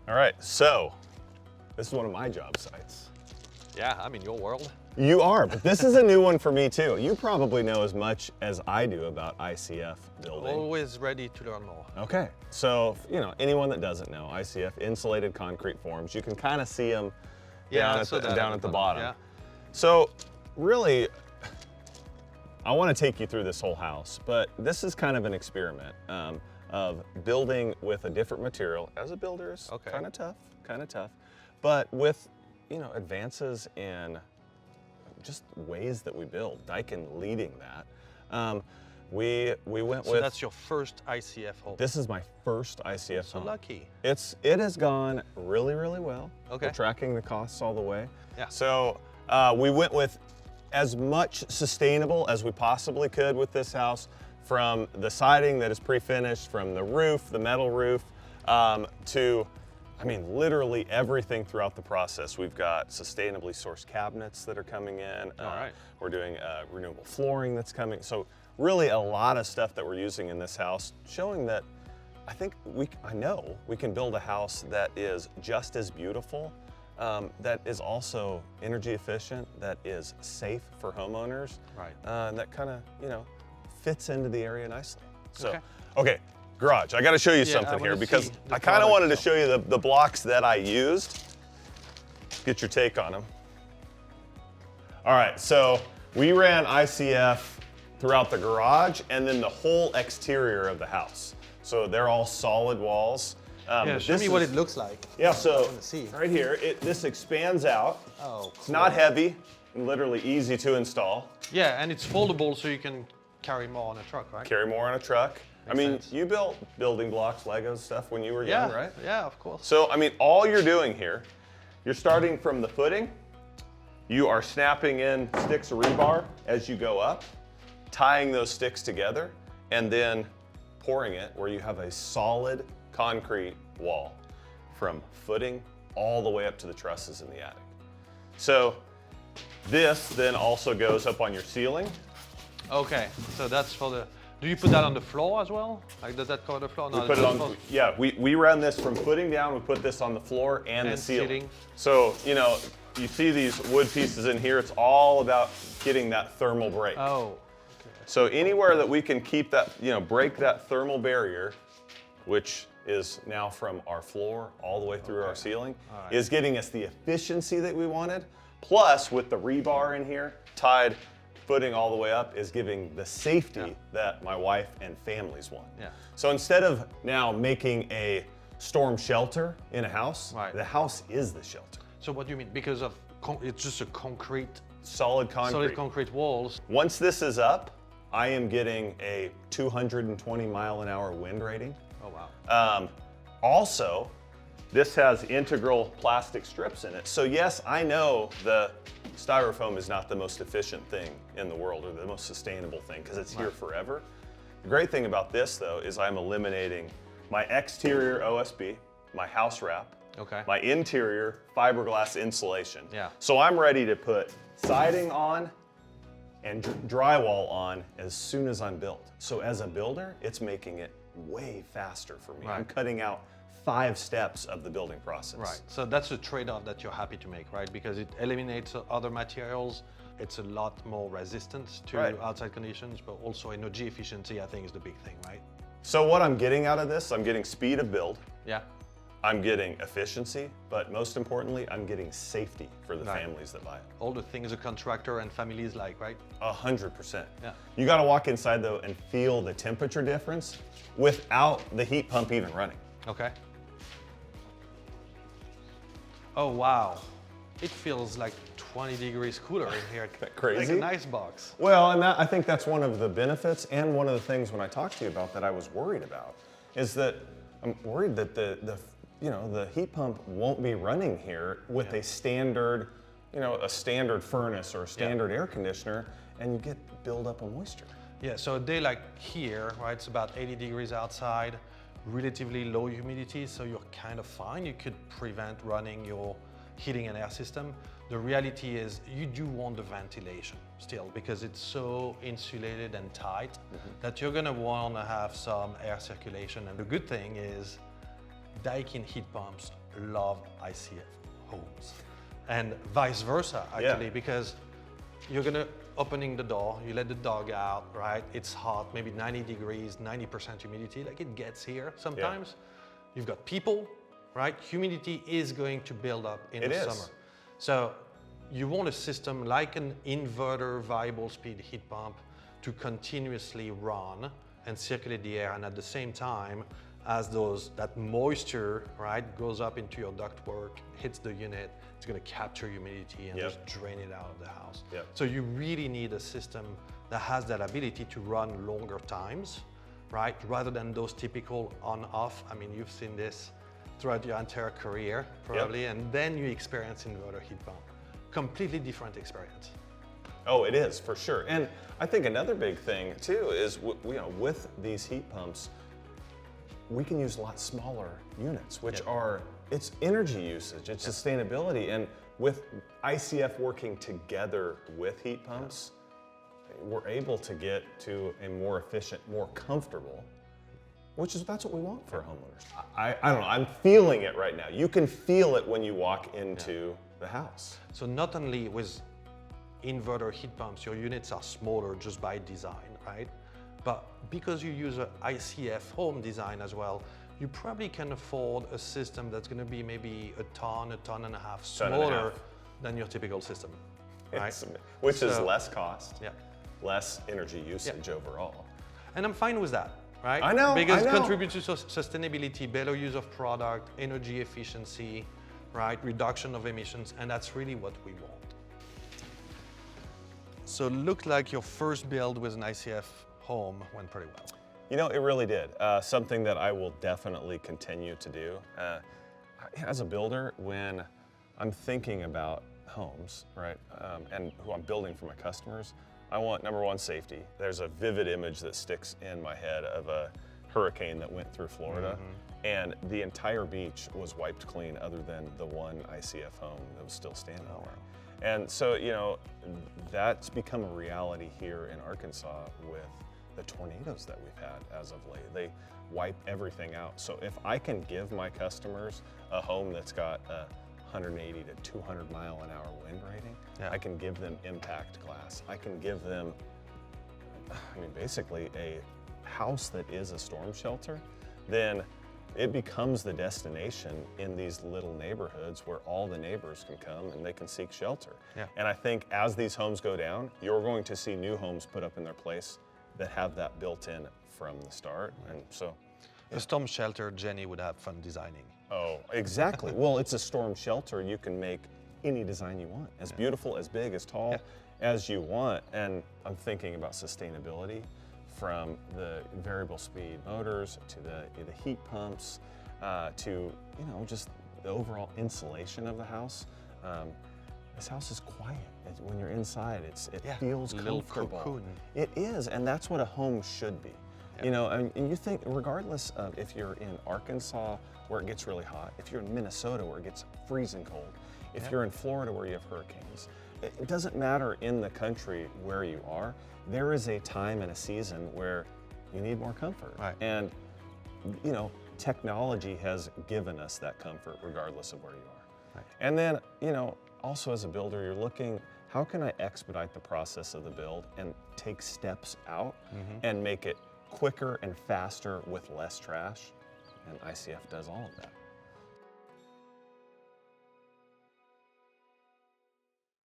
All right, so this is one of my job sites. Yeah, I'm in your world. You are, but this is a new one for me too. You probably know as much as I do about ICF building. Always ready to learn more. Okay, so anyone that doesn't know, ICF, insulated concrete forms, you can kind of see them down at the bottom. Yeah. So really, I want to take you through this whole house, but this is kind of an experiment of building with a different material. As a builder, it's kind of tough, but with advances in just ways that we build, Daikin leading that. We went with. So that's your first ICF home. This is my first ICF So home. lucky. It has gone really, really well. Okay. We're tracking the costs all the way. Yeah. So we went with as much sustainable as we possibly could with this house, from the siding that is pre-finished, from the roof, the metal roof, to, literally everything throughout the process. We've got sustainably sourced cabinets that are coming in. All right. We're doing renewable flooring that's coming. So really a lot of stuff that we're using in this house, showing that I know we can build a house that is just as beautiful, that is also energy efficient, that is safe for homeowners, Right. and that kind of, fits into the area nicely. So, okay, garage. I got to show you something here because I kind of wanted to show you the blocks that I used. Get your take on them. All right, so we ran ICF throughout the garage and then the whole exterior of the house. So they're all solid walls. Yeah, show me what it looks like. Yeah, so see. right here, this expands out. Oh, cool. It's not heavy and literally easy to install. Yeah, and it's foldable so you can carry more on a truck, right? Carry more on a truck. Makes sense. You built building blocks, Legos, stuff when you were young, right? Yeah, of course. So, all you're doing here, you're starting from the footing. You are snapping in sticks of rebar as you go up, tying those sticks together, and then pouring it where you have a solid concrete wall from footing all the way up to the trusses in the attic. So this then also goes up on your ceiling. Okay, so that's for the. Do you put that on the floor as well? Like, does that cover the floor? We put it on. Yeah, we run this from footing down. We put this on the floor and the ceiling. Seating. So you see these wood pieces in here. It's all about getting that thermal break. Oh. So anywhere that we can keep that, break that thermal barrier, which is now from our floor all the way through our ceiling, is getting us the efficiency that we wanted. Plus, with the rebar in here, tied footing all the way up, is giving the safety that my wife and families want. Yeah. So instead of now making a storm shelter in a house, the house is the shelter. So what do you mean? Because of it's just a concrete, solid concrete walls. Once this is up, I am getting a 220 mile an hour wind rating. Oh, wow. Also, this has integral plastic strips in it. So yes, I know the styrofoam is not the most efficient thing in the world or the most sustainable thing because it's here forever. The great thing about this though is I'm eliminating my exterior OSB, my house wrap, my interior fiberglass insulation. Yeah. So I'm ready to put siding on and drywall on as soon as I'm built. So as a builder, it's making it way faster for me. Right. I'm cutting out 5 steps of the building process. Right, so that's a trade-off that you're happy to make, right? Because it eliminates other materials. It's a lot more resistant to outside conditions, but also energy efficiency, I think, is the big thing, right? So what I'm getting out of this, I'm getting speed of build. Yeah. I'm getting efficiency, but most importantly, I'm getting safety for the families that buy it. All the things a contractor and families like, right? 100%. Yeah. You gotta walk inside though and feel the temperature difference without the heat pump even running. Okay. Oh, wow. It feels like 20 degrees cooler in here. Isn't that crazy? Like an ice box. Well, and I think that's one of the benefits and one of the things when I talked to you about that I was worried about is that I'm worried that the heat pump won't be running here with a standard, a standard furnace or a standard air conditioner, and you get buildup of moisture. Yeah, so a day like here, right, it's about 80 degrees outside, relatively low humidity, so you're kind of fine. You could prevent running your heating and air system. The reality is you do want the ventilation still because it's so insulated and tight that you're gonna wanna have some air circulation. And the good thing is Daikin heat pumps love ICF homes. And vice versa, actually, because you're gonna opening the door, you let the dog out, right? It's hot, maybe 90 degrees, 90% humidity, like it gets here sometimes. You've got people, right? Humidity is going to build up in the summer. So you want a system like an inverter variable speed heat pump to continuously run and circulate the air, and at the same time as that moisture, right, goes up into your ductwork, hits the unit, it's going to capture humidity and just drain it out of the house. So you really need a system that has that ability to run longer times, right, rather than those typical on-off. I mean, you've seen this throughout your entire career, probably, and then you experience inverter heat pump. Completely different experience. Oh, it is, for sure. And I think another big thing, too, is with these heat pumps, we can use a lot smaller units, which are, it's energy usage, it's sustainability. And with ICF working together with heat pumps, we're able to get to a more efficient, more comfortable, that's what we want for homeowners. I don't know, I'm feeling it right now. You can feel it when you walk into the house. So not only with inverter heat pumps, your units are smaller just by design, right? But because you use an ICF home design as well, you probably can afford a system that's going to be maybe a ton and a half smaller than your typical system, right? Which is less cost, less energy usage overall. And I'm fine with that, right? I know, because it contributes to sustainability, better use of product, energy efficiency, right? Reduction of emissions, and that's really what we want. So it looked like your first build with an ICF home went pretty well. You know, it really did. Something that I will definitely continue to do. As a builder, when I'm thinking about homes, right, and who I'm building for my customers, I want, number one, safety. There's a vivid image that sticks in my head of a hurricane that went through Florida, and the entire beach was wiped clean other than the one ICF home that was still standing there. And so, you know, that's become a reality here in Arkansas with the tornadoes that we've had as of late. They wipe everything out. So if I can give my customers a home that's got a 180 to 200 mile an hour wind rating, I can give them impact glass. I can give them, I mean, basically a house that is a storm shelter, then it becomes the destination in these little neighborhoods where all the neighbors can come and they can seek shelter. And I think as these homes go down, you're going to see new homes put up in their place that have that built in from the start. And so a storm shelter, Jenny would have fun designing. Oh, exactly. Well, it's a storm shelter. You can make any design you want, as beautiful, as big, as tall as you want. And I'm thinking about sustainability, from the variable speed motors to the heat pumps to, you know, just the overall insulation of the house. This house is quiet. When you're inside, it feels comfortable. It is, and that's what a home should be. You know, and you think, regardless of if you're in Arkansas where it gets really hot, if you're in Minnesota where it gets freezing cold, if you're in Florida where you have hurricanes, it doesn't matter in the country where you are. There is a time and a season where you need more comfort. And, you know, technology has given us that comfort regardless of where you are. And then, you know, also as a builder, you're looking, how can I expedite the process of the build and take steps out and make it quicker and faster with less trash? And ICF does all of that.